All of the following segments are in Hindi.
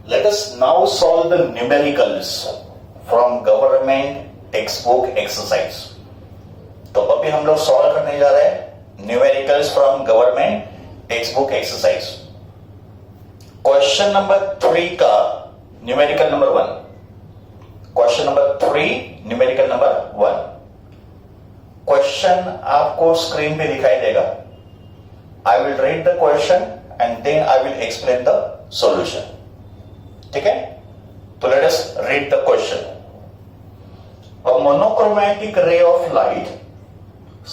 Let us now solve the numericals from government textbook exercise. तो अभी हम लोग सॉल्व करने जा रहे हैं numericals from government text book exercise. Question number 3 का numerical number 1. Question number 3 numerical number 1. Question आपको स्क्रीन पे दिखाई देगा. I will read the question and then I will explain the solution. ठीक है, तो let us read the question. A monochromatic ray of light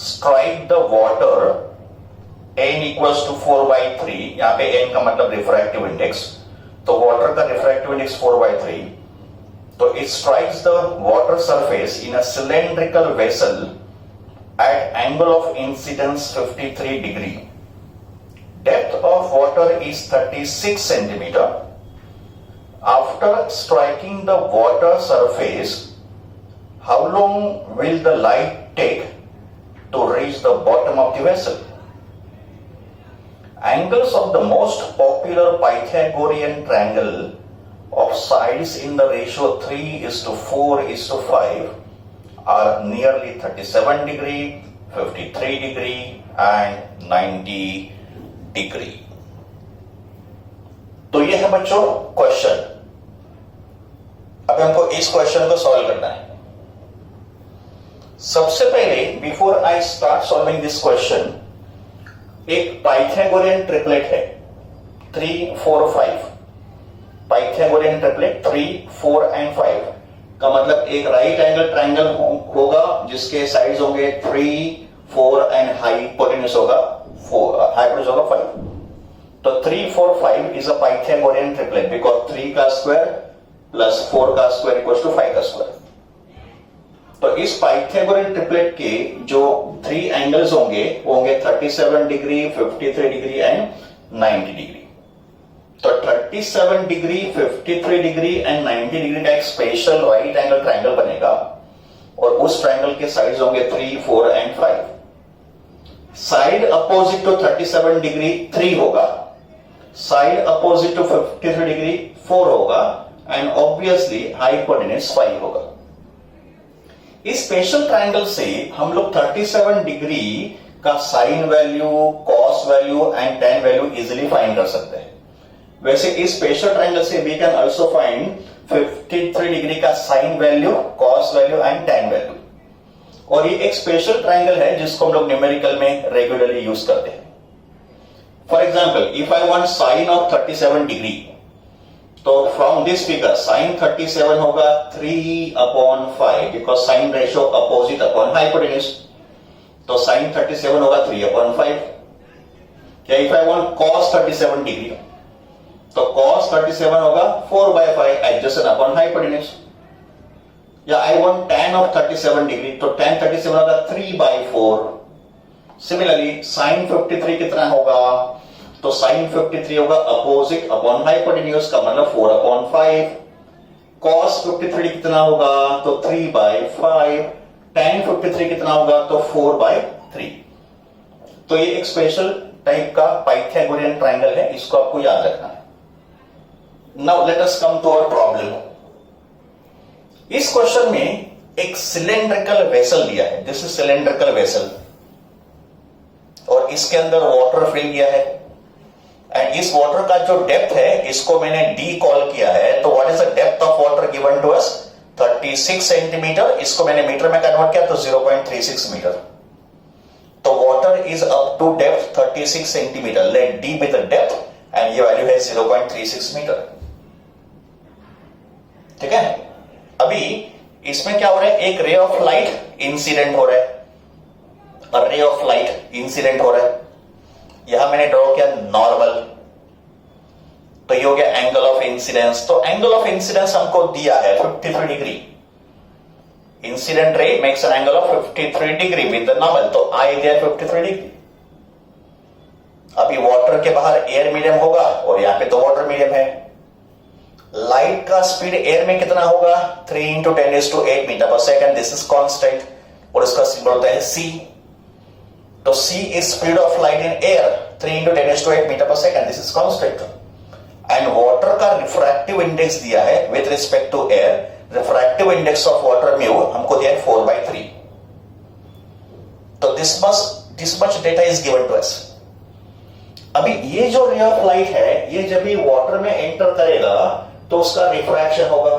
strike the water n equals to 4/3. यहां पे n का मतलब रिफ्रैक्टिव इंडेक्स, तो वाटर का रिफ्रैक्टिव इंडेक्स 4/3. तो it strikes the water surface in a cylindrical vessel at angle of incidence 53 degree. Depth of water is 36 centimeter. After striking the water surface, how long will the light take to reach the bottom of the vessel? Angles of the most popular Pythagorean triangle of sides in the ratio 3:4:5 are nearly 37 degree, 53 degree and 90 degree. तो ये है बच्चों क्वेश्चन. अब हमको इस क्वेश्चन को सॉल्व करना है. सबसे पहले before I start solving this question, एक पाइथागोरियन ट्रिपलेट है 3, 4, 5. पाइथागोरियन ट्रिपलेट 3, 4 एंड 5 का मतलब एक राइट एंगल ट्रायंगल होगा जिसके साइड्स होंगे 3, 4 एंड हाइपोटेन्यूज होगा 4, हाइपोटेन्यूज होगा 5. तो 3, 4, 5 is a Pythagorean triplet because 3 का स्क्वायर प्लस 4 का स्क्वायर इक्वल्स टू 5 का स्क्वायर. तो इस पाइथागोरियन ट्रिपलेट के जो 3 एंगल्स होंगे वो होंगे 37 डिग्री, 53 डिग्री एंड 90 डिग्री. तो 37 डिग्री, 53 डिग्री एंड 90 डिग्री का एक स्पेशल राइट एंगल ट्रायंगल बनेगा और उस ट्रायंगल के साइड्स होंगे 3, 4 and 5. Side opposite to 37 degree 3 होगा, साइड अपोजिट टू 53 डिग्री 4 होगा एंड ऑब्वियसली हाइपोटेन्यूज 5 होगा. इस स्पेशल ट्रायंगल से हम लोग 37 डिग्री का sine value, cos value and tan value easily find कर सकते हैं. वैसे इस स्पेशल ट्रायंगल से we can also find 53 degree का sine value, cos value and tan value. और ये एक स्पेशल ट्रायंगल है जिसको हम लोग न्यूमेरिकल में रेगुलरली यूज करते हैं. For example, if I want sine of 37 degree, तो फ्रॉम दिस फिगर साइन 37 होगा 3/5 because sine ratio opposite upon hypotenuse. तो साइन 37 होगा 3/5. या if I want cos 37 degree, तो कॉस 37 होगा 4/5 एडजसेंट अपॉन हाइपोटेन्यूज. या I want tan of 37 degree, तो tan 37 होगा 3/4. सिमिलरली साइन 53 कितना होगा, तो साइन 53 होगा अपोजिट अपॉन हाइपोटेन्यूज का मतलब 4/5. कॉस 53 कितना होगा, तो 3/5. tan 53 कितना होगा, तो 4/3. तो ये एक स्पेशल टाइप का पाइथागोरियन ट्रायंगल है, इसको आपको याद रखना है. Now let us come to our problem. इस क्वेश्चन में एक सिलेंड्रिकल वेसल दिया है. दिस इज सिलेंड्रिकल वेसल और इसके अंदर वाटर फिल किया है एंड इस वाटर का जो डेप्थ है इसको मैंने डी कॉल किया है. तो what is the depth of water given to us, 36 centimetre. इसको मैंने मीटर में कन्वर्ट किया तो 0.36 मीटर. तो water is up to depth 36 centimetre. Let d be the depth and ये वैल्यू है 0.36 मीटर. ठीक है. अभी इसमें क्या हो रहा है, एक रे ऑफ लाइट इंसिडेंट हो रहा है. रे ऑफ लाइट इंसिडेंट हो रहा है. यहां मैंने ड्रॉ किया नॉर्मल, तो ये हो गया एंगल ऑफ इंसिडेंस. तो एंगल ऑफ इंसिडेंस हमको दिया है 53 degree. Incident ray makes an angle of 53 degree with the normal, तो आई दिया 53 डिग्री. अभी वाटर के बाहर एयर मीडियम होगा और यहां पे तो वाटर मीडियम है. लाइट का स्पीड एयर में कितना होगा, 3 × 10⁸ मीटर पर सेकेंड. दिस इज कांस्टेंट और इसका सिंबल होता है c. तो c is speed of light in air, 3 × 10⁸ meter per second. This is constant. And water का रिफ्रैक्टिव इंडेक्स दिया है with respect to air, refractive index of water mu हमको दिया है 4/3। तो this much data is given to us. अभी ये जो रे ऑफ लाइट है, ये जब भी वाटर में एंटर करेगा तो उसका रिफ्रैक्शन होगा।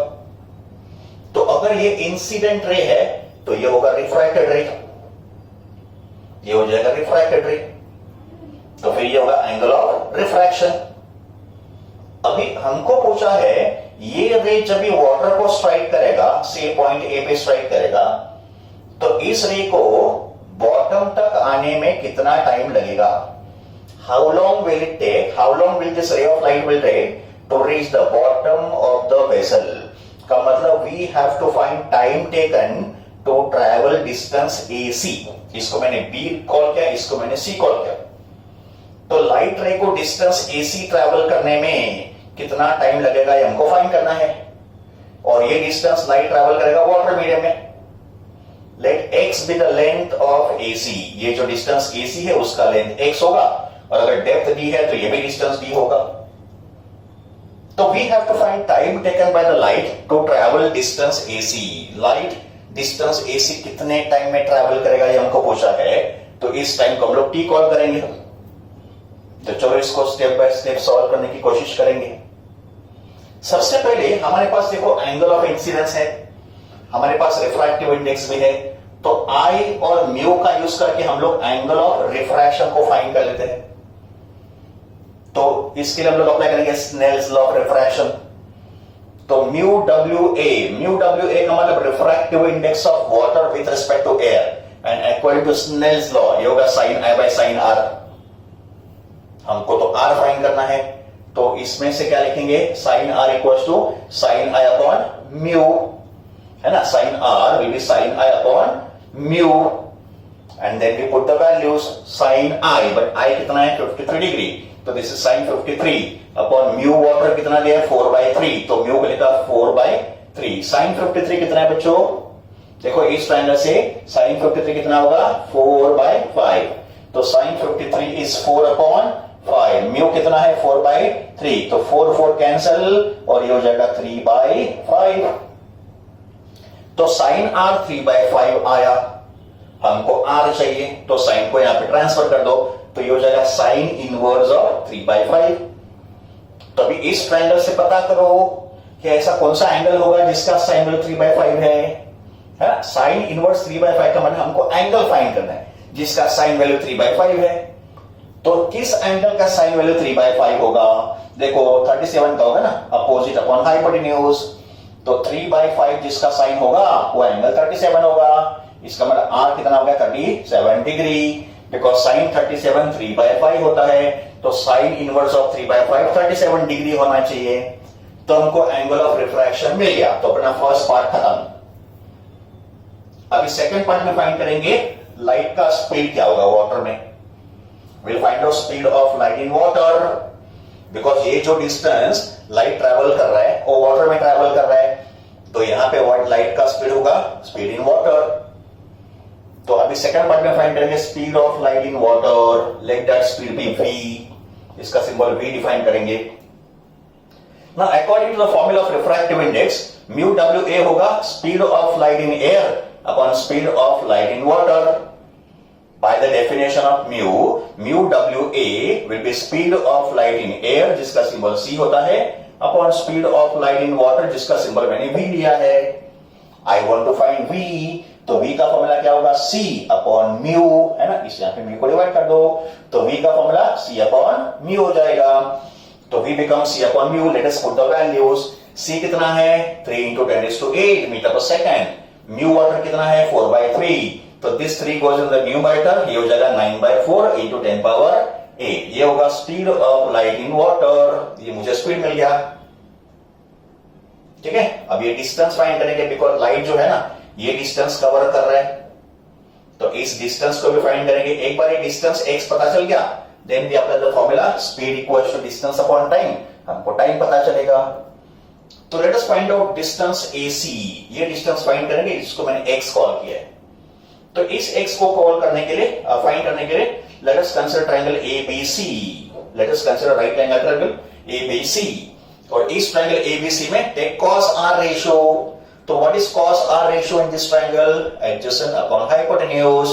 तो अगर ये इंसिडेंट रे है तो ये होगा रिफ्रैक्टेड रे, ये हो जाएगा रिफ्रैक्टेड रे। तो फिर ये होगा एंगल ऑफ रिफ्रैक्शन। अभी हमको पूछा है ये रे जब भी वाटर को स्ट्राइक करेगा, से पॉइंट ए पे स्ट्राइक करेगा, तो इस रे को बॉटम तक आने में कितना टाइम लगेगा? How long will it take, how long will this ray of light will take to reach the bottom of the vessel? का मतलब we have to find time taken to travel distance AC। इसको मैंने B कॉल किया, इसको मैंने C कॉल किया। तो लाइट रे को डिस्टेंस AC ट्रैवल करने में कितना टाइम लगेगा ये हमको फाइंड करना है। और ये डिस्टेंस लाइट ट्रैवल करेगा वाटर मीडियम में। Let x be the length of AC, ये जो डिस्टेंस AC है उसका लेंथ x होगा, और अगर डेप्थ d है तो ये भी डिस्टेंस d होगा। तो we have to find time taken by the light to travel distance AC। Light distance AC कितने टाइम में ट्रैवल करेगा ये हमको पूछा है, तो इस टाइम को हम लोग t कॉल करेंगे। तो चलो इसको स्टेप बाय स्टेप सॉल्व करने की कोशिश करेंगे। सबसे पहले हमारे पास देखो एंगल ऑफ इंसिडेंस है, हमारे पास रिफ्रैक्टिव इंडेक्स भी है, तो I और म्यू का यूज करके हम लोग एंगल ऑफ रिफ्रैक्शन को फाइंड कर लेते हैं। तो इसके लिए हम लोग अप्लाई करेंगे स्नेल्स लॉ ऑफ रिफ्रैक्शन। तो म्यू WA का मतलब refractive index of water with respect to air and according to Snell's law ये होगा sin I by sin R। हमको तो R फाइंड करना है, तो इसमें से क्या लिखेंगे? sin R equals to sin I upon mu, है ना? sin R will be sin I upon mu, and then we put the values sin I, but I कितना है? 53 डिग्री, तो this is sin 53 upon mu water कितना दिया है? 4/3, तो mu को लिखा 4/3। sin 53 कितना है बच्चों? देखो इस ट्रायंगल से sin 53 कितना होगा? 4/5, तो sin 53 is 4/5, mu कितना है? 4/3, तो 4 कैंसल और ये हो जाएगा 3/5। तो sin R 3/5 आया, हमको R चाहिए, तो sin को यहां पे ट्रांसफर कर दो, तो ये हो जाएगा sin इनवर्स ऑफ 3/5। तो अभी इस ट्रायंगल से पता करो कि ऐसा कौन सा एंगल होगा जिसका sin वैल्यू 3/5 है। sin इनवर्स 3/5 का मतलब हमको एंगल फाइंड करना है जिसका sin वैल्यू 3/5 है। तो किस एंगल का sin वैल्यू 3/5 होगा? देखो 37 का होगा ना, अपोजिट अपॉन हाइपोटेन्यूज, तो 3/5 जिसका साइन होगा वो एंगल 37 होगा। इसका मतलब R कितना हो गया? 37 डिग्री, बिकॉज साइन 37 3/5 होता है, तो साइन इनवर्स ऑफ 3/5 37 डिग्री होना चाहिए। तो हमको एंगल ऑफ रिफ्रैक्शन मिल गया, तो अपना फर्स्ट पार्ट खत्म। अभी सेकंड पार्ट में फाइंड करेंगे लाइट का स्पीड क्या होगा वाटर में। Will find out speed of light in water, because ये जो डिस्टेंस लाइट ट्रैवल कर रहा है वो वाटर में ट्रैवल कर रहा है, तो यहां पे व्हाट लाइट का स्पीड होगा? Speed in water. तो अभी सेकंड पार्ट में फाइंड करेंगे speed of light in water. Let that speed be v, इसका सिंबल v डिफाइन करेंगे। Now according to the formula of refractive index, mu WA होगा speed of light in air upon speed of light in water. By the definition of mu WA will be speed of light in air जिसका सिंबल C होता है, upon speed of light in water जिसका सिंबल मैंने V लिया है। I want to find V, तो V का फॉर्मूला क्या होगा? C अपॉन म्यू, है ना? इस यहाँ पे म्यू को डिवाइड कर दो, तो V का फॉर्मूला C अपॉन म्यू हो जाएगा। तो V becomes C upon mu. Let us put the values. C कितना है? 3 × 10⁸ मीटर पर सेकेंड। म्यू वाटर कितना है? 4/3, तो this 3 goes in the numerator, ये हो जाएगा 9/4 × 10⁸8। ये होगा speed of light in water. ये मुझे स्पीड मिल गया, ठीक है। अब ये डिस्टेंस फाइंड करेंगे, बिकॉज लाइट जो है ना ये डिस्टेंस कवर कर रहा है, तो इस डिस्टेंस को भी फाइंड करेंगे। एक बार ये डिस्टेंस x पता चल गया, then we apply the formula speed equals to distance upon time, हमको टाइम पता चलेगा। तो let us find out distance AC। ये डिस्टेंस फाइंड करेंगे, इसको मैंने x कॉल किया है। तो इस x को कॉल करने के लिए, फाइंड करने के लिए, let us consider triangle ABC। Let us consider right angle triangle ABC, और इस ट्रायंगल ABC में टेक cos r रेशियो. तो what is cos r ratio in this triangle? Adjacent upon hypotenuse,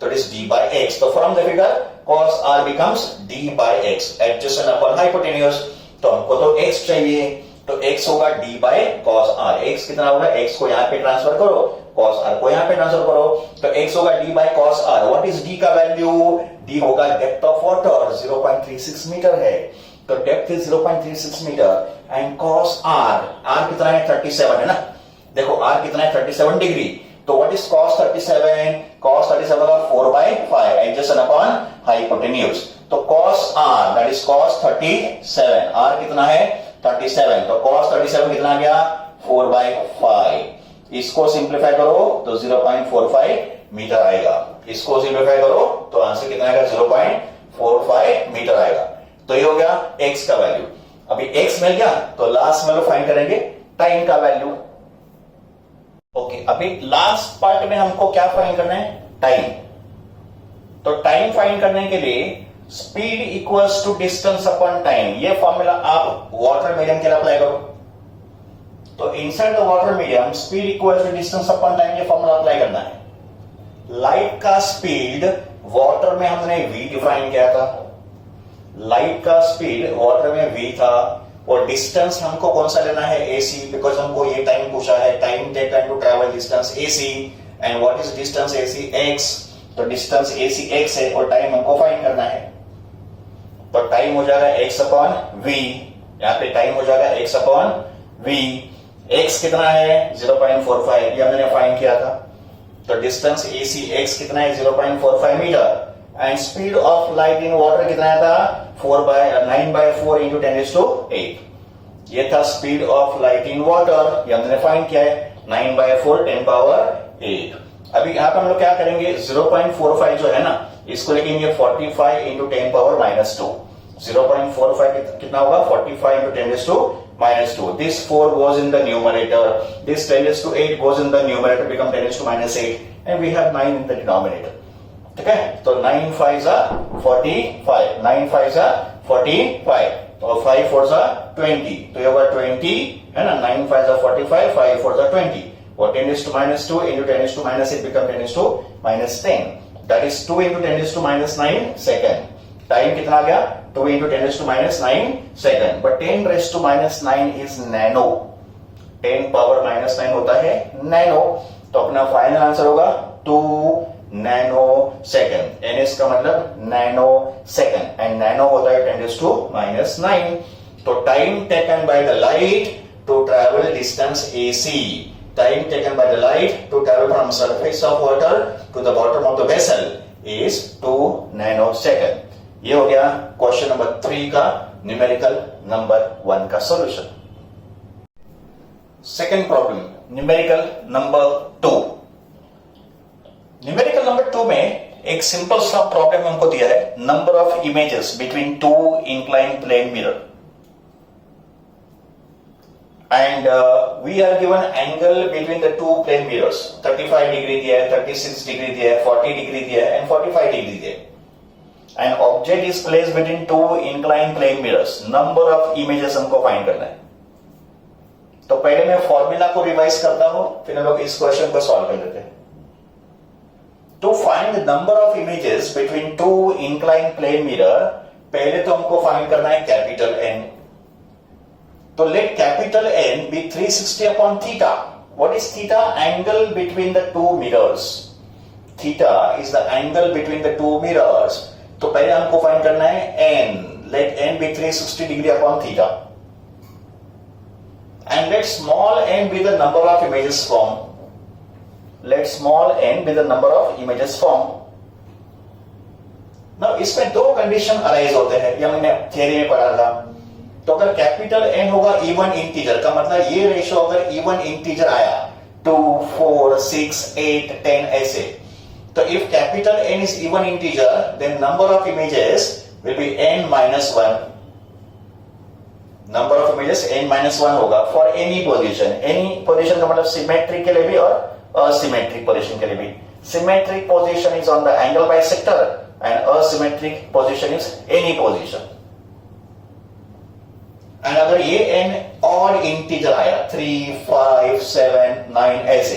तो it is d by x. तो from the figure cos r becomes d by x, adjacent upon hypotenuse. तो हमको तो x चाहिए, तो x होगा d by cos r. x कितना होगा? x को यहां पे ट्रांसफर करो, cos r को यहां पे ट्रांसफर करो, तो x होगा d by cos r. What is d का वैल्यू? d होगा डेप्थ ऑफ वाटर, 0.36 मीटर है, तो depth is 0.36 metre. And cos r, r कितना है? 37 है ना. देखो r कितना है? 37 डिग्री. तो व्हाट इज cos 37? cos 37 होगा 4/5, एडजेसेंट अपॉन हाइपोटेन्यूज. तो cos r that is cos 37, r कितना है? 37. तो cos 37 कितना आ गया? 4/5. इसको सिंप्लीफाई करो तो 0.45 मीटर आएगा. इसको सिंप्लीफाई करो तो आंसर कितना आएगा? 0.45 मीटर आएगा. तो ये हो गया x का वैल्यू. अभी x मिल गया, तो लास्ट में फाइंड करेंगे टाइम का वैल्यू. ओके, अभी लास्ट पार्ट में हमको क्या फाइंड करना है? टाइम. तो टाइम फाइंड करने के लिए speed equals to distance upon time, ये फॉर्मूला आप वाटर मीडियम के लिए अप्लाई करो. तो inside the water medium speed equals to distance upon time, ये फॉर्मूला अप्लाई करना है. लाइट का स्पीड वाटर में हमने v डिफाइन किया था. लाइट का स्पीड वाटर में v था, और डिस्टेंस हमको कौन सा लेना है? ac, बिकॉज हमको ये टाइम पूछा है. Time taken to travel distance ac, and what is distance ac? x. तो डिस्टेंस ac x है, और टाइम हमको फाइंड करना है. तो टाइम हो जाएगा x अपॉन v. यहां पे टाइम हो जाएगा x अपॉन v. x कितना है? 0.45, ये हमने फाइंड किया था. तो डिस्टेंस ac x कितना है? 0.45 metre. And speed of light in water कितना था? 9/4 इंटू 10⁸. ये था speed of light in water, ये हमने फाइंड किया है. 9/4 10⁸. अभी यहां पर हम लोग क्या करेंगे? 0.45 जो है ना, इसको लेंगे 45 इंटू 10⁻². 0.45 कितना होगा? 45 into 10⁻². This 4 goes in the numerator, this 10⁸ goes in the numerator, become 10⁻⁸, and we have 9 in the denominator. ठीक है, तो 9 5s are 45, 9 5s are 45, और 5 4s are 20, तो ये होगा 20 है ना. 9 5s are 45, 5 4s are 20, और 10⁻² into 10⁻⁸ become 10⁻⁻10. That is 2 into 10⁻⁹ second. Time कितना आ गया? 2 into 10⁻⁹ second. But 10⁻⁹ is nano. 10⁻⁹ होता है नैनो. तो अपना फाइनल आंसर होगा 2 नैनो सेकेंड. ns का मतलब नैनो सेकेंड, एंड नैनो होता है 10⁻⁹. तो time taken by the light to travel distance ac, time taken by the light to travel from surface of water to the bottom of the vessel is 2 nano second. ये हो गया क्वेश्चन नंबर 3 का न्यूमेरिकल नंबर 1 का solution. Second problem, numerical number 2. Numerical number 2 में एक सिंपल सा प्रॉब्लम हमको दिया है. Number of images between 2 incline plane mirror, and we are given angle between the 2 plane mirrors. 35 degree दिया है, 36 डिग्री दिया है, 40 डिग्री दिया है, एंड 45 डिग्री दिया है. And object is placed between 2 incline plane mirrors. Number of images हमको फाइंड करना है. तो पहले मैं फॉर्मूला को रिवाइज करता हूं, फिर हम लोग इस क्वेश्चन को सॉल्व कर लेते हैं. To find the number of images between 2 inclined plane mirror, पहले तो हमको फाइंड करना है कैपिटल N. तो let capital N be 360 upon theta. What is theta? Angle between the 2 mirrors. Theta is the angle between the 2 mirrors. तो पहले हमको फाइंड करना है N. Let N be 360 degree upon theta. And let small n be the number of images formed. Let small n be the number of images formed. Now इसमें दो कंडीशन अराइज होते हैं, ये हमने थियरी में पढ़ा था. तो अगर कैपिटल N होगा इवन इंटीजर का, मतलब ये रेशियो अगर इवन इंटीजर आया 2, 4, 6, 8, 10 ऐसे, तो if capital N is even integer, then number of images will be n minus 1. Number of images n-1 होगा for any position. Any position का मतलब सिमेट्रिक के लिए भी और असिमेट्रिक पोजीशन के लिए भी. Symmetric position is on the angle bisector and asymmetric position is any position. And अगर ये n और इंटीजर आया 3, 5, 7, 9 ऐसे,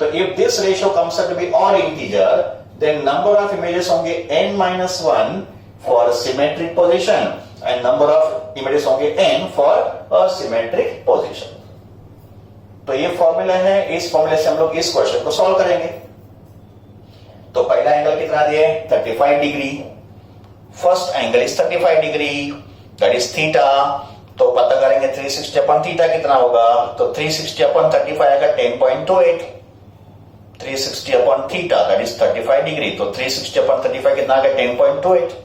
तो if this ratio comes to be odd integer, then number of images होंगे n-1 for symmetric position and number of images होंगे n फॉर असिमेट्रिक पोजीशन। तो ये फॉर्मूला है, इस फॉर्मूले से हम लोग इस क्वेश्चन को सॉल्व करेंगे। तो पहला एंगल कितना दिए 35 degree, first angle is 35 degree, that is theta. तो पता करेंगे 360 अपॉन थीटा कितना होगा, तो 360 अपॉन 35 आएगा 10.28, 360 upon theta that is 35 degree, तो 360 अपॉन 35 कितना आ गया 10.28।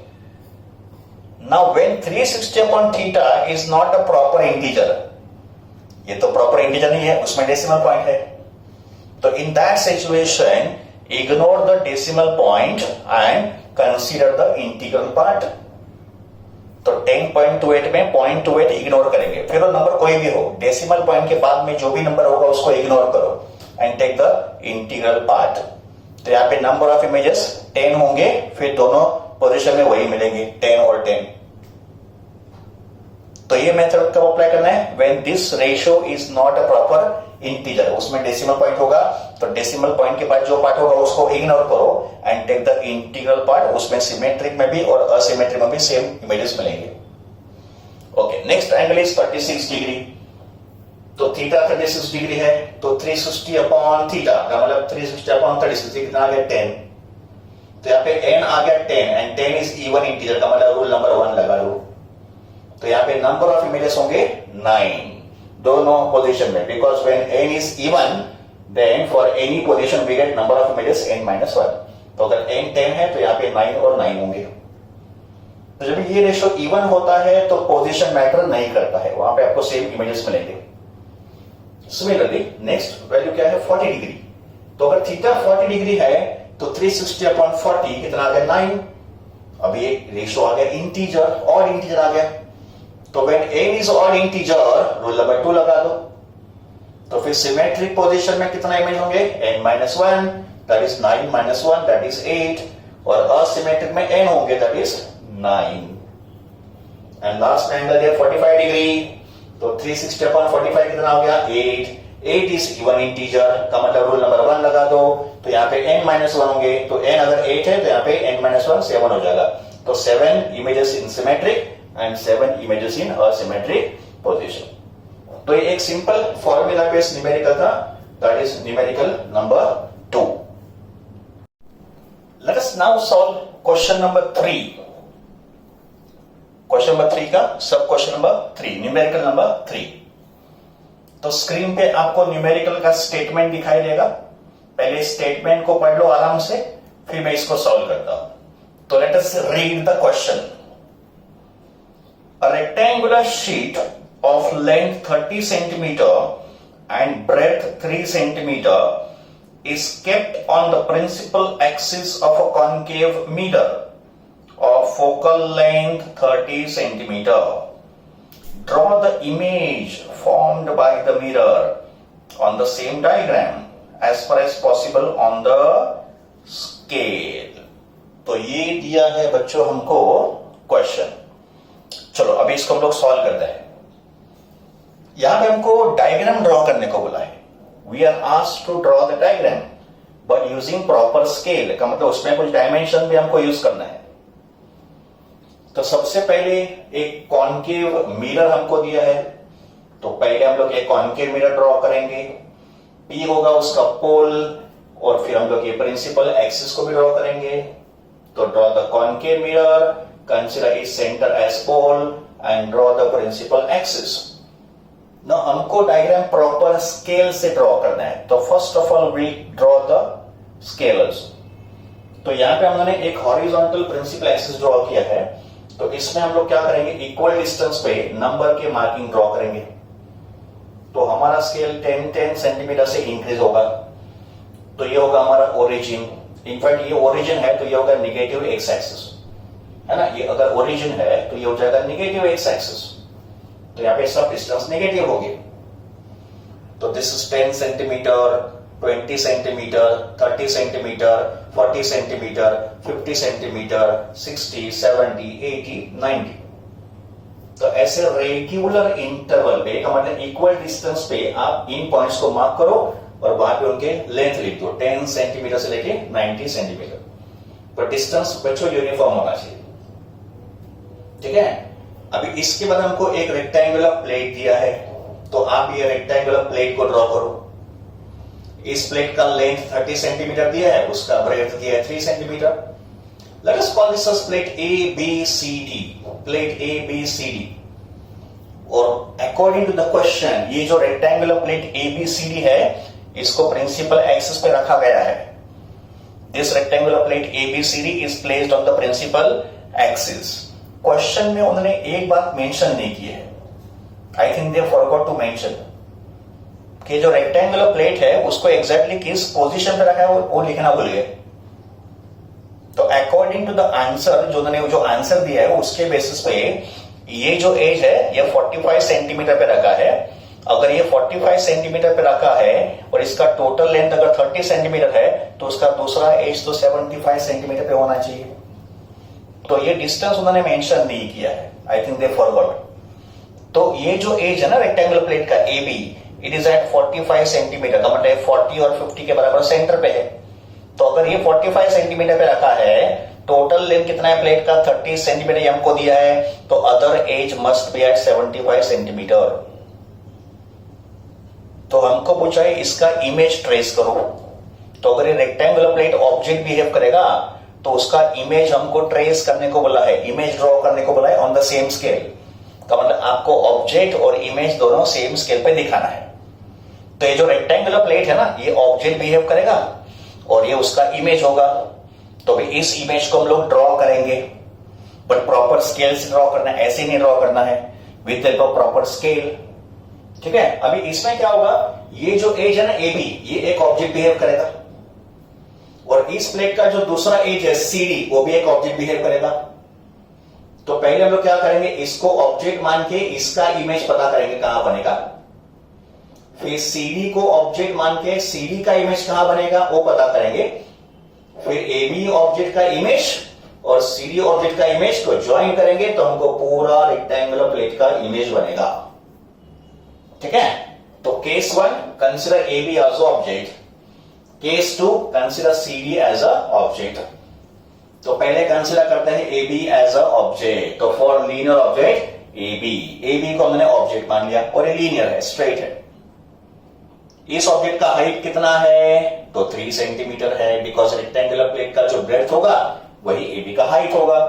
Now when 360 upon theta is not a proper integer, ये तो प्रॉपर इंटीजर नहीं है, उसमें डेसिमल पॉइंट है, तो in that situation ignore the decimal point and consider the integral part. तो 10.28 में 0.28 इग्नोर करेंगे, फिर वो नंबर कोई भी हो, डेसिमल पॉइंट के बाद में जो भी नंबर होगा उसको इग्नोर करो and take the integral part. तो यहाँ पे नंबर ऑफ इमेजेस 10 होंगे, फिर दोनों पोजीशन में वही मिलेंगे 10 और 10। तो ये मेथड कब अप्लाई करना है, when this ratio is not a proper integer, उसमें डेसिमल पॉइंट होगा, तो डेसिमल पॉइंट के बाद जो पार्ट होगा उसको इग्नोर करो and take the integral part, उसमें सिमेट्रिक में भी और असिमेट्रिक में भी सेम इमेजेस मिलेंगे। Okay, next angle is 36 degree, तो थीटा 36 डिग्री है, तो 360 अपॉन थीटा का मतलब 360 अपॉन 36 कितना आ गया 10, तो यहाँ पे n आ गया 10 एंड 10 इज इवन इंटीजर का मतलब रूल नंबर 1 लगा लो। तो यहाँ पे नंबर ऑफ इमेजेस होंगे 9 दोनों पोजीशन में, because when n is even then for any position we get number of images n-1। तो अगर n 10 है तो यहाँ पे 9 और 9 होंगे। तो जब ये रेशियो इवन होता है तो पोजीशन मैटर नहीं करता है, वहां पे आपको सेम इमेजेस मिलेंगे। सिमिलरली नेक्स्ट वैल्यू क्या है 40 डिग्री, तो अगर थीटा 40 डिग्री है तो 360 अपॉन 40 कितना आ गया 9, अब ये रेशियो आ गया इंटीजर, और इंटीजर आ गया, तो when n is odd integer rule number 2 लगा दो। तो फिर सिमेट्रिक पोजीशन में कितना इमेज होंगे n-1 that is 9 - 1 that is 8, और असिमेट्रिक में n होंगे दैट इज 9। एंड लास्ट में एंगल दिया 45 डिग्री, तो 360 अपॉन 45 कितना हो गया 8, 8 इज इवन इंटीजर का मतलब रूल नंबर 1 लगा दो, तो यहाँ पे n-1 होंगे, तो n अगर 8 है तो यहाँ पे n-1 7 हो जाएगा, तो 7 images in symmetric and 7 images in asymmetric position. तो ये एक सिंपल फॉर्मूला बेस्ड न्यूमेरिकल था, that is numerical number 2। Let us now solve question number 3। Question number 3 का सब क्वेश्चन नंबर 3, न्यूमेरिकल नंबर 3। तो स्क्रीन पे आपको न्यूमेरिकल का स्टेटमेंट दिखाई देगा, पहले स्टेटमेंट को पढ़ लो आराम से, फिर मैं इसको सॉल्व करता हूं। तो let us read the question. A rectangular sheet of length 30 centimeter and breadth 3 centimeter is kept on the principal axis of a concave mirror of focal length 30 centimeter. Draw the image formed by the mirror on the same diagram as far as possible on the scale. तो ये दिया है बच्चों हमको क्वेश्चन। चलो अभी इसको हम लोग सॉल्व करते हैं। यहां पे हमको डायग्राम ड्रॉ करने को बोला है, we are asked to draw the diagram but using proper scale, का मतलब उसमें कुछ डायमेंशन भी हमको यूज करना है। तो सबसे पहले एक कॉन्केव मिरर हमको दिया है, तो पहले हम लोग एक कॉन्केव मिरर ड्रॉ करेंगे, P होगा उसका पोल, और फिर हम लोग ये प्रिंसिपल एक्सिस को भी ड्रॉ करेंगे। तो draw the concave mirror, consider its center as pole and draw the principal axis. Now हमको डायग्राम प्रॉपर स्केल से ड्रॉ करना है, तो first of all we draw the scalers. तो यहाँ पे हमने एक हॉरिजॉन्टल प्रिंसिपल एक्सिस ड्रॉ किया है, तो इसमें हम लोग क्या करेंगे इक्वल डिस्टेंस पे नंबर के मार्किंग ड्रॉ करेंगे। तो हमारा स्केल 10 सेंटीमीटर से इंक्रीज होगा, तो ये होगा हमारा ओरिजिन। इनफैक्ट ये ओरिजिन है तो ये होगा नेगेटिव एक्स एक्सिस, है ना, ये अगर ओरिजिन है तो ये हो जाएगा नेगेटिव एक्स एक्सिस, तो यहाँ पे सब डिस्टेंस नेगेटिव होगी। तो this is 10 centimetre, 20 centimetre, 30 centimetre, 40 centimetre, 50 centimetre, 60, 70, 80, 90। तो ऐसे रेगुलर इंटरवल पे का मतलब इक्वल डिस्टेंस पे आप इन पॉइंट्स को मार्क करो और वहां पे उनके लेंथ लिख दो 10 सेंटीमीटर से लेके 90 सेंटीमीटर। तो डिस्टेंस बच्चों यूनिफॉर्म होना चाहिए, ठीक है। अभी इसके बाद हमको एक रेक्टेंगुलर प्लेट दिया है, तो आप ये रेक्टेंगुलर प्लेट को ड्रॉ करो। इस प्लेट का लेंथ 30 सेंटीमीटर दिया है, उसका ब्रेड्थ दिया है 3 centimetre. Let us call this as plate ABCD, plate ABCD। और अकॉर्डिंग टू द क्वेश्चन ये जो रेक्टेंगुलर प्लेट ABCD है इसको प्रिंसिपल एक्सिस पे रखा गया है। This rectangular plate ABCD is placed on the principal axis. Question में उन्होंने एक बात मेंशन नहीं की है, I think they forgot to mention कि जो रेक्टेंगुलर प्लेट है उसको एग्जैक्टली किस पोजीशन पे रखा है वो लिखना भूल गए। तो अकॉर्डिंग टू द आंसर जो उन्होंने जो आंसर दिया है उसके बेसिस पे ये जो एज है ये 45 सेंटीमीटर पे रखा है। अगर ये 45 सेंटीमीटर पे रखा है और इसका टोटल लेंथ अगर 30 सेंटीमीटर है तो उसका दूसरा एज तो 75 सेंटीमीटर पे होना चाहिए। तो ये डिस्टेंस उन्होंने मेंशन नहीं किया है, आई थिंक दे फॉरगॉट। तो ये जो एज है ना रेक्टेंगुलर प्लेट का AB, it is at 45 centimetre का मतलब 40 और 50 के बराबर सेंटर पे है। तो अगर ये 45 सेंटीमीटर पे रखा है, टोटल लेंथ कितना है प्लेट का 30 सेंटीमीटर हमको दिया है, तो other edge must be at 75 centimetre. तो हमको पूछा है इसका इमेज ट्रेस करो। तो अगर ये रेक्टेंगुलर प्लेट ऑब्जेक्ट बिहेव करेगा तो उसका इमेज हमको ट्रेस करने को बोला है, इमेज ड्रॉ करने को बोला है ऑन द सेम स्केल। का मतलब आपको ऑब्जेक्ट और इमेज दोनों सेम स्केल पे दिखाना है। तो ये जो रेक्टेंगुलर प्लेट है ना ये ऑब्जेक्ट बिहेव करेगा और ये उसका इमेज होगा। तो भी इस इमेज को हम लोग ड्रॉ करेंगे, बट प्रॉपर स्केल से ड्रॉ करना है, ऐसे नहीं ड्रॉ करना है, with help of proper scale, ठीक है। अभी इसमें क्या होगा, ये जो एज है ना AB ये एक ऑब्जेक्ट बिहेव करेगा और इस प्लेट का जो दूसरा एज है CD वो भी एक ऑब्जेक्ट बिहेव करेगा। तो पहले हम लोग क्या करेंगे, इसको ऑब्जेक्ट मान के इसका इमेज पता करेंगे कहां बनेगा, फिर CD को ऑब्जेक्ट मान के CD का इमेज कहां बनेगा वो पता करेंगे, फिर AB ऑब्जेक्ट का इमेज और CD ऑब्जेक्ट का इमेज को ज्वाइन करेंगे तो हमको पूरा रेक्टेंगुलर प्लेट का इमेज बनेगा, ठीक है। तो case 1 consider AB as object, case 2 consider CD as a object. तो पहले कंसीडर करते हैं AB एज अ ऑब्जेक्ट। तो फॉर लीनियर ऑब्जेक्ट AB को हमने ऑब्जेक्ट मान लिया और ये लीनियर है, स्ट्रेट है। इस ऑब्जेक्ट का हाइट कितना है, तो 3 सेंटीमीटर है, बिकॉज रेक्टेंगुलर प्लेट का जो ब्रेड्थ होगा वही AB का हाइट होगा।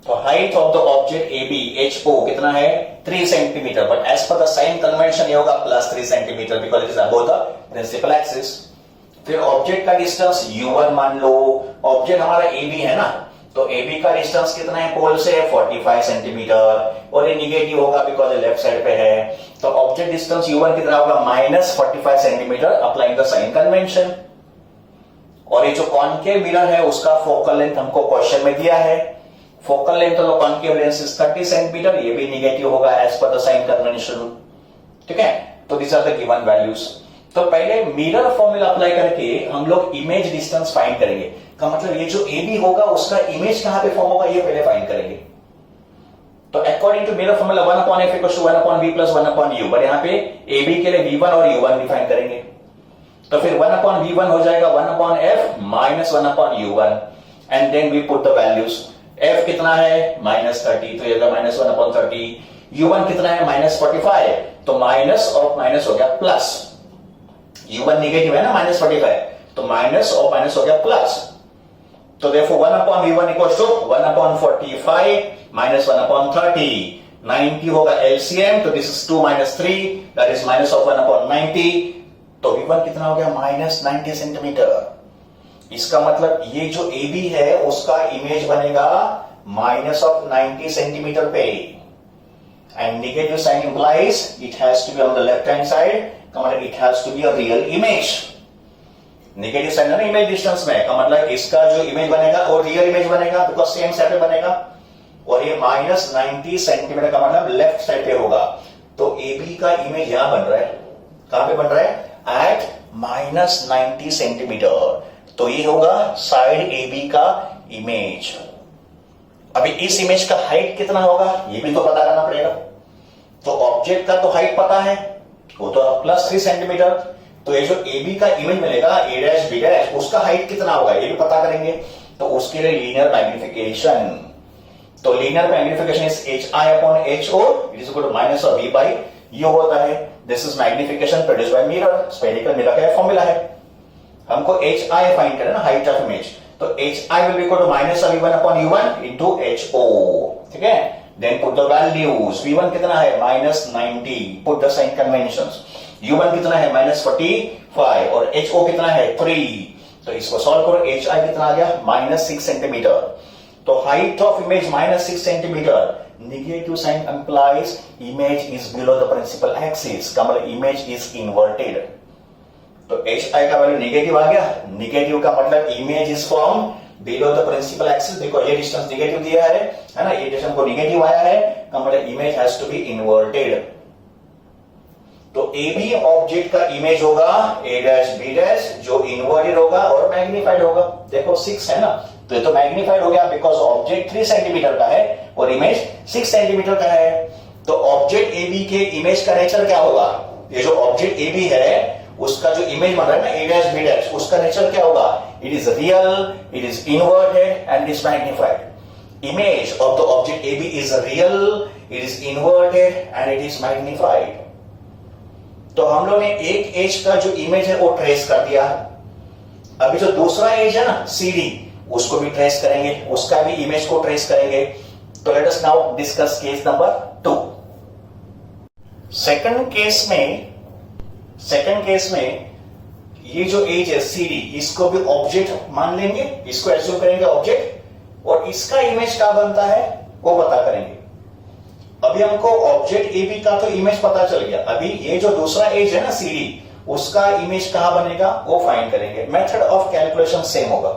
तो height of the object AB HO कितना है 3 centimetre, but as per the sign convention ये होगा +3 centimetre because it is above the principal axis. फिर ऑब्जेक्ट का डिस्टेंस U1 मान लो, ऑब्जेक्ट हमारा AB है ना, तो AB का डिस्टेंस कितना है पोल से 45 सेंटीमीटर और ये निगेटिव होगा बिकॉज ये लेफ्ट साइड पे है। तो ऑब्जेक्ट डिस्टेंस U1 कितना होगा -45 centimetre applying the sign convention. और ये जो कॉनकेव मिरर है उसका फोकल लेंथ हमको क्वेश्चन में दिया है, focal length of concave lens is 30 centimetre, ये भी निगेटिव होगा as per the sign convention, ठीक है। तो this are the given values. तो पहले मिरर फॉर्मूला अप्लाई करके हम लोग इमेज डिस्टेंस फाइंड करेंगे, का मतलब ये जो AB होगा उसका इमेज कहां पे फॉर्म होगा ये पहले फाइंड करेंगे। तो according to mirror formula 1/f = 1/v + 1/u, but यहां पे AB के लिए V1 और U1 डिफाइन करेंगे। तो फिर 1/v1 हो जाएगा 1/f - 1/u1 and then we put the values. f कितना है -30, तो ये -1/30। u1 कितना है -45, तो माइनस और माइनस हो गया प्लस। u1 निगेटिव है ना -45, तो माइनस और माइनस हो गया प्लस। तो देखो 1/v1 = 1/45 - 1/30, 90 होगा LCM, तो दिस इज 2 - 3 दैट इज -1/90। तो v1 कितना हो गया -90 सेंटीमीटर। इसका मतलब ये जो AB है उसका इमेज बनेगा -90 सेंटीमीटर पे, and negative sign implies it has to be on the left hand side, का मतलब it has to be a real image. Negative sign है ना इमेज डिस्टेंस में, का मतलब इसका जो इमेज बनेगा वो रियल इमेज बनेगा बिकॉज सेम साइड पे बनेगा, और ये -90 सेंटीमीटर का मतलब लेफ्ट साइड पे होगा। तो AB का इमेज यहां बन रहा है, कहां पे बन रहा है एट -90 सेंटीमीटर। तो ये होगा साइड AB का इमेज। अभी इस इमेज का हाइट कितना होगा ये भी तो पता करना पड़ेगा। तो ऑब्जेक्ट का तो हाइट पता है, वो तो +3 सेंटीमीटर। तो ये जो ए बी का इमेज मिलेगा ए डैश बी डैश, उसका हाइट कितना होगा ये भी पता करेंगे। तो उसके लिए लीनियर मैग्निफिकेशन, तो linear magnification is HI/HO it is equal to minus of V by U होता है। This is magnification produced by mirror, spherical mirror का फॉर्मूला है। हमको HI फाइंड करना ना, हाइट ऑफ इमेज। तो HI will be equal to minus of V1/U1 into HO, ठीक है। Then put the values, V1 कितना है -90, put the sign conventions. U1 कितना है -45 और HO कितना है 3। तो इसको सॉल्व करो, HI कितना आ गया -6 सेंटीमीटर। तो height of image -6 centimetre, negative sign implies image is below the principal axis, का मतलब इमेज इज इन्वर्टेड। तो HI का वैल्यू नेगेटिव आ गया, नेगेटिव का मतलब image is from below the principal axis. देखो ये डिस्टेंस नेगेटिव दिया है ना, ये डिस्टेंस को नेगेटिव आया है, का मतलब image has to be inverted. तो ए बी ऑब्जेक्ट का इमेज होगा ए डैश बी डैश, जो इन्वर्टेड होगा और मैग्नीफाइड होगा। देखो 6 है ना, तो ये तो मैग्नीफाइड हो गया बिकॉज ऑब्जेक्ट 3 सेंटीमीटर का है और इमेज 6 सेंटीमीटर का है। तो ऑब्जेक्ट ए बी के इमेज का नेचर क्या होगा, ये जो ऑब्जेक्ट ए बी है उसका जो इमेज बन रहा है ना ए डैश बी डैश, उसका नेचर क्या होगा, it is real, it is inverted and is magnified. Image of the object A B is real, it is inverted and it is magnified. तो हम लोग ने एक एज का जो इमेज है वो ट्रेस कर दिया। अभी जो दूसरा एज है ना CD, उसको भी ट्रेस करेंगे, उसका भी इमेज को ट्रेस करेंगे। तो let us now discuss case number 2। Second case में ये जो एज है CD, इसको भी ऑब्जेक्ट मान लेंगे, इसको एज्यूम करेंगे ऑब्जेक्ट, और इसका इमेज क्या बनता है वो पता करेंगे। अभी हमको ऑब्जेक्ट ए बी का तो इमेज पता चल गया, अभी ये जो दूसरा एज है ना CD, उसका इमेज कहां बनेगा वो फाइंड करेंगे। मेथड ऑफ कैलकुलेशन सेम होगा।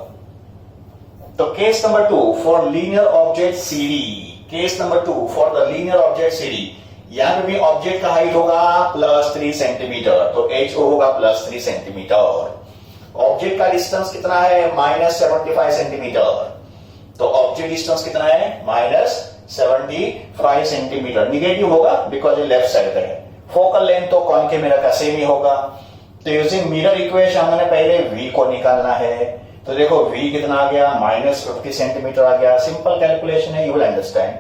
तो case number 2 for linear object CD, case number 2 for the linear object CD, यहां पे भी ऑब्जेक्ट का हाइट होगा +3 सेंटीमीटर, तो HO होगा +3 सेंटीमीटर। ऑब्जेक्ट का डिस्टेंस कितना है -75 सेंटीमीटर, तो ऑब्जेक्ट डिस्टेंस कितना है -75 सेंटीमीटर। निगेटिव होगा बिकॉज ये लेफ्ट साइड का है। फोकल लेंथ तो कॉनकेव मिरर का सेम ही होगा। तो यूजिंग मिरर इक्वेशन हमने पहले V को निकालना है। तो देखो V कितना आ गया -50 सेंटीमीटर आ गया। सिंपल कैलकुलेशन है, यू विल अंडरस्टैंड।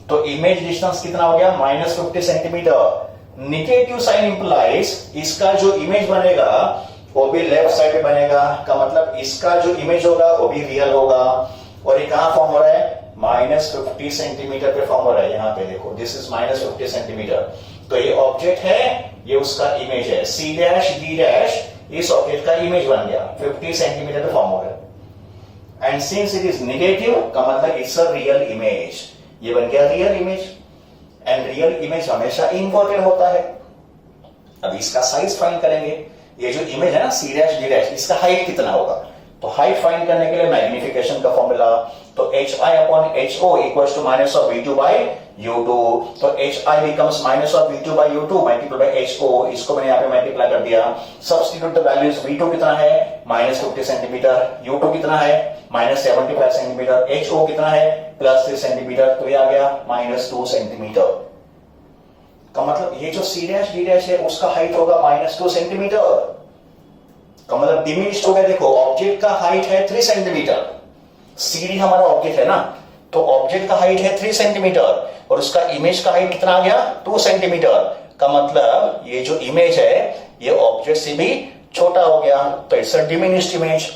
तो इमेज डिस्टेंस कितना हो गया -50 सेंटीमीटर। निगेटिव साइन इंप्लाइज इसका जो इमेज बनेगा वो भी लेफ्ट साइड पे बनेगा, का मतलब इसका जो इमेज होगा वो भी रियल होगा। और ये कहां फॉर्म हो रहा है -50 सेंटीमीटर पे फॉर्म हो रहा है। यहां पे देखो दिस इज -50 सेंटीमीटर। तो ये ऑब्जेक्ट है, ये उसका इमेज है। C डैश D डैश इस ऑब्जेक्ट का इमेज बन गया, 50 सेंटीमीटर पे फॉर्म हो रहा है। And since it is negative, का मतलब इट्स अ रियल इमेज, ये बन गया real image. And real image हमेशा इन्वर्टेड होता है। अब इसका साइज फाइंड करेंगे। ये जो इमेज है ना C डैश D डैश, इसका हाइट कितना होगा। तो हाइट फाइंड करने के लिए मैग्निफिकेशन का फॉर्मूला, तो HI/HO equals to minus of V2 by U2। तो HI becomes minus of V2 by U2 multiply by HO, इसको मैंने यहाँ पे मल्टीप्लाई कर दिया। सब्स्टिट्यूट द वैल्यूज, V2 कितना है -50 सेंटीमीटर, U2 कितना है -75 सेंटीमीटर, HO कितना है +3 सेंटीमीटर, तो ये आ गया -2 सेंटीमीटर। का मतलब ये जो C डैश D डैश है उसका हाइट होगा -2 सेंटीमीटर, का मतलब डिमिनिश्ड हो गया। देखो ऑब्जेक्ट का हाइट है 3 सेंटीमीटर, CD हमारा ऑब्जेक्ट है ना, तो ऑब्जेक्ट का हाइट है 3 सेंटीमीटर और उसका इमेज का हाइट कितना आ गया 2 सेंटीमीटर। का मतलब ये जो इमेज है ये ऑब्जेक्ट से भी छोटा हो गया, तो इट्स अ डिमिनिश्ड इमेज।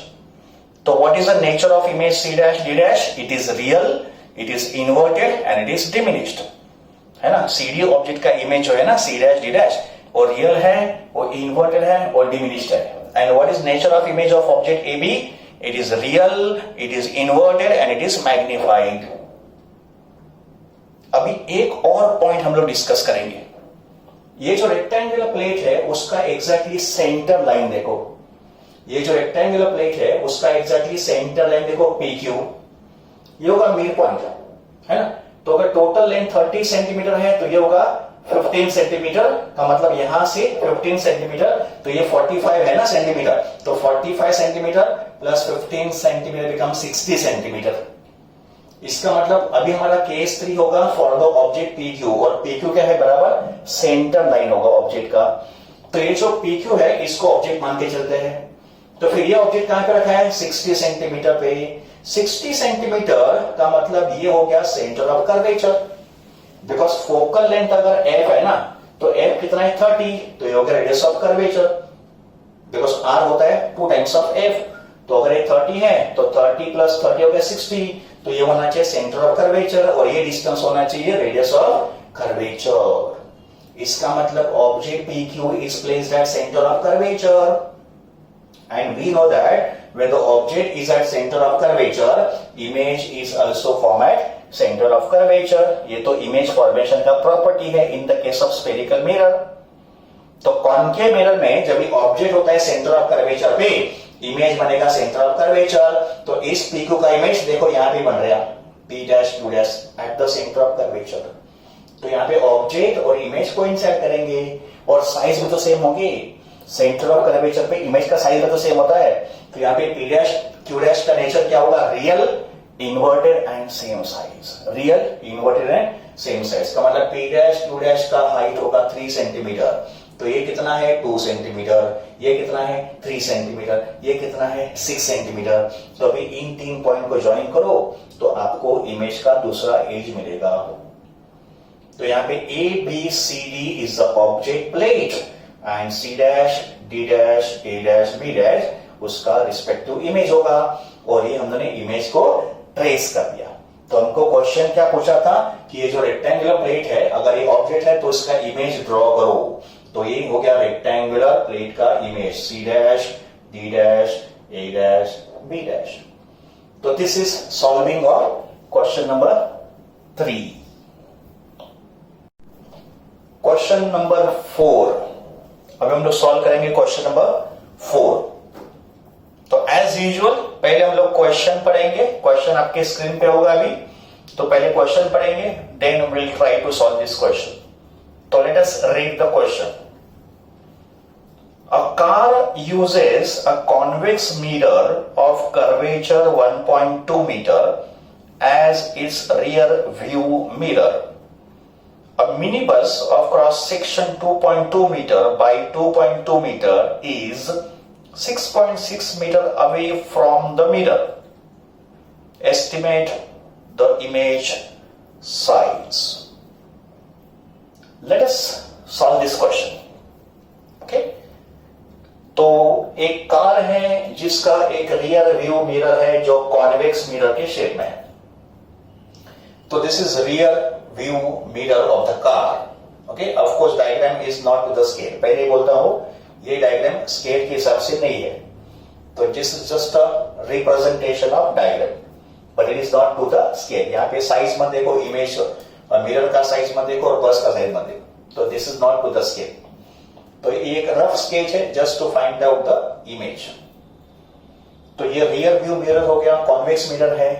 तो what is the nature of image C dash D dash, it is real, it is inverted and it is diminished, है ना। CD ऑब्जेक्ट का इमेज जो है ना C डैश D डैश, वो रियल है, वो इन्वर्टेड है और डिमिनिश्ड है। And what is nature of image of object AB, it is real, it is inverted and it is magnified। अभी एक और पॉइंट हम लोग डिस्कस करेंगे। ये जो रेक्टेंगुलर प्लेट है उसका एग्जैक्टली सेंटर लाइन देखो, ये जो रेक्टेंगुलर प्लेट है उसका एग्जैक्टली सेंटर लाइन देखो PQ, ये होगा मिड पॉइंट, है ना। तो अगर टोटल लेंथ 30 सेंटीमीटर है तो ये होगा 15 सेंटीमीटर, का मतलब यहां से 15 सेंटीमीटर, तो ये 45 है ना सेंटीमीटर, तो 45 centimetre plus 15 centimetre become 60 centimetre. इसका मतलब अभी हमारा केस 3 होगा for the object P Q, और पी क्यू क्या है बराबर सेंटर लाइन होगा ऑब्जेक्ट का। तो ये जो पी क्यू है इसको ऑब्जेक्ट मान के चलते हैं। तो फिर ये ऑब्जेक्ट कहां पे रखा है 60 सेंटीमीटर पे। 60 सेंटीमीटर का मतलब ये हो गया centre of curvature, because focal length अगर एफ है ना तो एफ कितना है 30, तो ये हो गया radius of curvature, because R होता है 2 टाइम्स ऑफ एफ। तो अगर ये 30 है तो 30 प्लस 30 हो गया 60, तो ये होना चाहिए सेंटर ऑफ कर्वेचर, और ये डिस्टेंस होना चाहिए रेडियस ऑफ कर्वेचर। इसका मतलब object P Q is placed at centre of curvature, and we know that when the object is at center of curvature, image is also formed at center of curvature। ये तो इमेज फॉर्मेशन का प्रॉपर्टी है in the case of spherical mirror. तो कॉन्केव मिरर में जब ये ऑब्जेक्ट होता है सेंटर ऑफ कर्वेचर पे, इमेज बनेगा सेंटर ऑफ कर्वेचर। तो इस पी क्यू का इमेज देखो यहां पे बन रहा P dash Q dash at the centre of curvature. तो यहाँ पे ऑब्जेक्ट और इमेज को इंसर्ट करेंगे, और साइज भी तो सेम होगी, सेंटर ऑफ कर्वेचर पे इमेज का साइज तो सेम होता है। तो यहाँ पे पी डैश क्यू डैश का नेचर क्या होगा real inverted and same size, real inverted and same size का मतलब पी डैश क्यू डैश का हाइट होगा 3 सेंटीमीटर, तो ये कितना है 2 सेंटीमीटर, ये कितना है 3 सेंटीमीटर, ये कितना है 6 सेंटीमीटर। तो अभी इन 3 पॉइंट को ज्वाइन करो तो आपको इमेज का दूसरा एज मिलेगा। तो यहाँ पे A B C D is the object plate and C dash D dash A dash B dash उसका रिस्पेक्टिव इमेज होगा, और ये हमने इमेज को ट्रेस कर दिया। तो हमको क्वेश्चन क्या पूछा था कि ये जो रेक्टेंगुलर प्लेट है अगर ये ऑब्जेक्ट है तो इसका इमेज ड्रॉ करो। तो ये हो गया रेक्टेंगुलर प्लेट का image C dash D dash A dash B dash. तो this is solving of question number 3। Question number 4 अभी हम लोग सॉल्व करेंगे क्वेश्चन नंबर 4। तो एज यूजुअल पहले हम लोग क्वेश्चन पढ़ेंगे, क्वेश्चन आपके स्क्रीन पे होगा अभी, तो पहले क्वेश्चन पढ़ेंगे then we will try to solve this question. तो let us read the question. A car uses a convex mirror of curvature 1.2 meter as its rear view mirror. A minibus of cross section 2.2 meter by 2.2 meter is 6.6 meter away from the mirror. Estimate the image size. Let us solve this question. Okay? तो एक कार है जिसका एक रियर व्यू मिरर है जो कॉन्वेक्स मिरर के शेप में है। तो this is rear view mirror of the car. Okay, of course diagram is not to the scale, पहले ही बोलता हूं ये डायग्राम स्केल के हिसाब से नहीं है, तो this is just a representation of diagram but it is not to the scale. यहाँ पे साइज मत देखो, इमेज मिरर का साइज मत देखो और बस का साइज मत देखो, तो this is not to the scale. तो ये एक रफ स्केच है just to find out the image. तो ये रियर व्यू मिरर हो गया, कॉन्वेक्स मिरर है,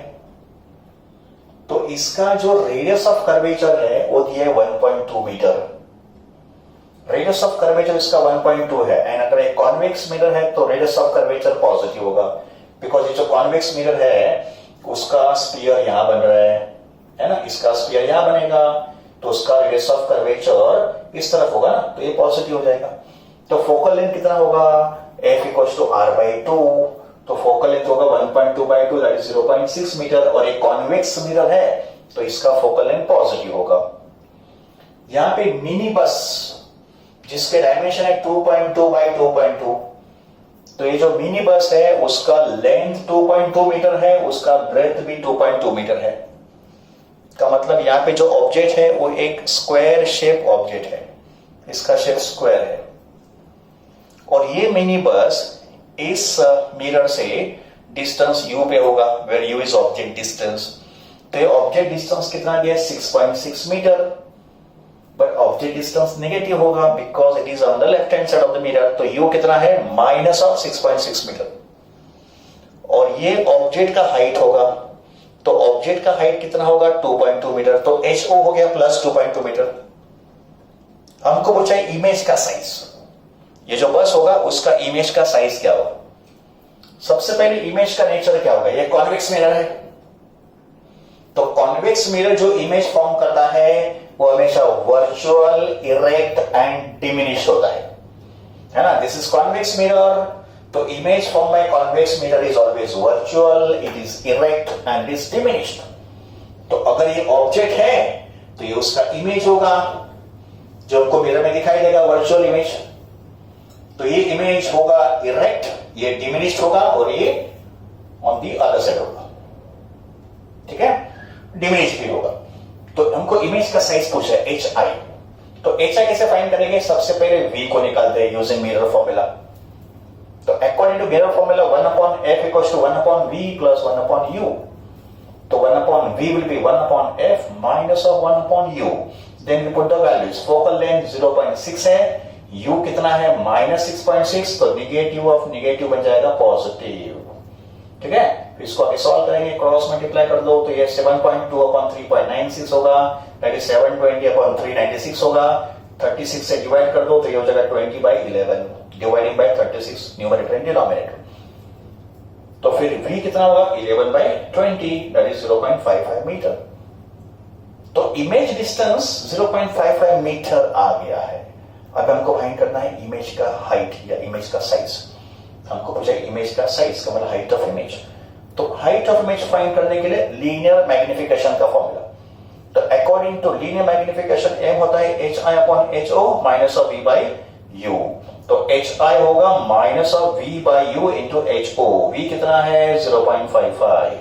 तो इसका जो रेडियस ऑफ कर्वेचर है वो दिया है 1.2 मीटर। रेडियस ऑफ कर्वेचर इसका 1.2 है, एंड अगर एक कॉन्वेक्स मिरर है तो रेडियस ऑफ कर्वेचर पॉजिटिव होगा, बिकॉज ये जो कॉन्वेक्स मिरर है उसका स्फीयर यहां बन रहा है ना, इसका स्फीयर यहां बनेगा, तो उसका रेडियस ऑफ कर्वेचर इस तरफ होगा ना, तो ये पॉजिटिव हो जाएगा। तो फोकल लेंथ कितना होगा f इक्वल्स टू r/2, तो फोकल लेंथ होगा 1.2/2 दैट इज 0.6 मीटर, और एक कॉन्वेक्स मिरर है तो इसका फोकल लेंथ पॉजिटिव होगा। यहां पे मिनी बस जिसके डायमेंशन है 2.2/2.2, तो ये जो मिनी बस है उसका लेंथ 2.2 मीटर है, उसका ब्रेथ भी 2.2 मीटर है। का मतलब यहाँ पे जो ऑब्जेक्ट है वो एक स्क्वायर शेप ऑब्जेक्ट है, इसका शेप स्क्वायर है, और ये मिनी बस इस मिरर से डिस्टेंस u पे होगा, where u is object distance. तो ये ऑब्जेक्ट डिस्टेंस कितना दिया है 6.6 metre, but object distance negative होगा because it is on the left hand side of the mirror, तो u कितना है -6.6 मीटर, और ये ऑब्जेक्ट का हाइट होगा, तो ऑब्जेक्ट का हाइट कितना होगा 2.2 मीटर, तो HO हो गया प्लस 2.2 मीटर। हमको पूछा है इमेज का साइज, ये जो बस होगा उसका इमेज का साइज क्या होगा। सबसे पहले इमेज का नेचर क्या होगा, ये कॉन्वेक्स मिरर है, कॉन्वेक्स मिरर जो इमेज फॉर्म करता है वो हमेशा वर्चुअल, इरेक्ट एंड डिमिनिश होता है ना. This is convex mirror. तो image form by convex mirror is always virtual, it is erect and is diminished. तो अगर ये ऑब्जेक्ट है तो ये उसका इमेज होगा जो हमको मिरर में दिखाई देगा, वर्चुअल इमेज. तो ये इमेज होगा इरेक्ट, ये डिमिनिश्ड होगा और ये ऑन दी अदर साइड होगा. ठीक है, डिमिनिश्ड भी होगा. तो हमको इमेज का साइज पूछा है एच आई. तो एच आई कैसे फाइंड करेंगे? सबसे पहले वी को निकालते हैं यूजिंग मिरर फॉर्मूला. तो according to mirror formula 1/f equals to 1/v plus 1/u. तो 1/v will be 1/f minus of 1/u. Then we put the values. Focal length 0.6 है, u कितना है -6.6. तो निगेटिव ऑफ निगेटिव बन जाएगा पॉजिटिव. ठीक है, इसको अभी सॉल्व करेंगे, क्रॉस मल्टीप्लाई कर दो तो ये 7.2/3.96 होगा, दैट इज 720/396 होगा. 36 से डिवाइड कर दो तो ये हो जाएगा 20/11 dividing by 36 numerator and denominator. तो फिर v कितना होगा 11/20 दैट इज 0.55 मीटर. तो इमेज डिस्टेंस 0.55 मीटर आ गया है. अब हमको फाइंड करना है इमेज का हाइट या इमेज का साइज. हमको पूछा इमेज का साइज का मतलब हाइट ऑफ इमेज. तो हाइट ऑफ इमेज फाइंड करने के लिए लीनियर मैग्निफिकेशन का फॉर्मूला. तो according to linear magnification M होता है hi/ho माइनस ऑफ v/u. तो hi होगा minus of v/u into ho. v कितना है 0.55,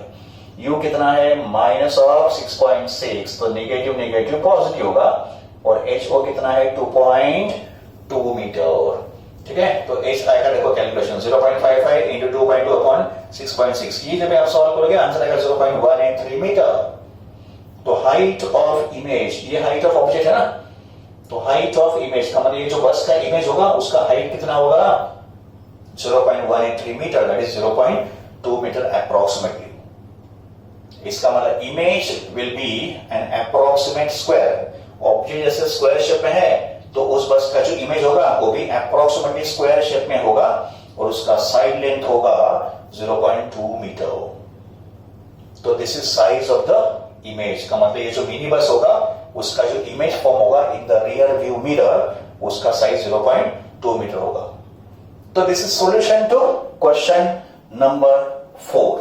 u कितना है माइनस ऑफ 6.6. तो निगेटिव निगेटिव पॉजिटिव होगा और ho कितना है 2.2 मीटर. ठीक है, तो h i का देखो कैलकुलेशन 0.55 इंटू 2.2 अपॉन 6.6. ये जब आप सॉल्व करोगे आंसर आएगा 0.183 मीटर. तो हाइट ऑफ इमेज, ये हाइट ऑफ ऑब्जेक्ट है ना, तो हाइट ऑफ इमेज का मतलब ये जो बस का इमेज होगा उसका हाइट कितना होगा 0.183 metre, that is 0.2 metre approximately. इसका मतलब इमेज will be an approximate square. Object जैसे स्क्वायर शेप में है तो उस बस का जो इमेज होगा वो भी अप्रोक्सीमेटली स्क्वायर शेप में होगा और उसका साइड लेंथ होगा 0.2 मीटर. तो this is size of the image. का मतलब ये जो मिनी बस होगा उसका जो इमेज फॉर्म होगा in the rear view mirror उसका साइज 0.2 मीटर होगा. तो this is solution to question number 4.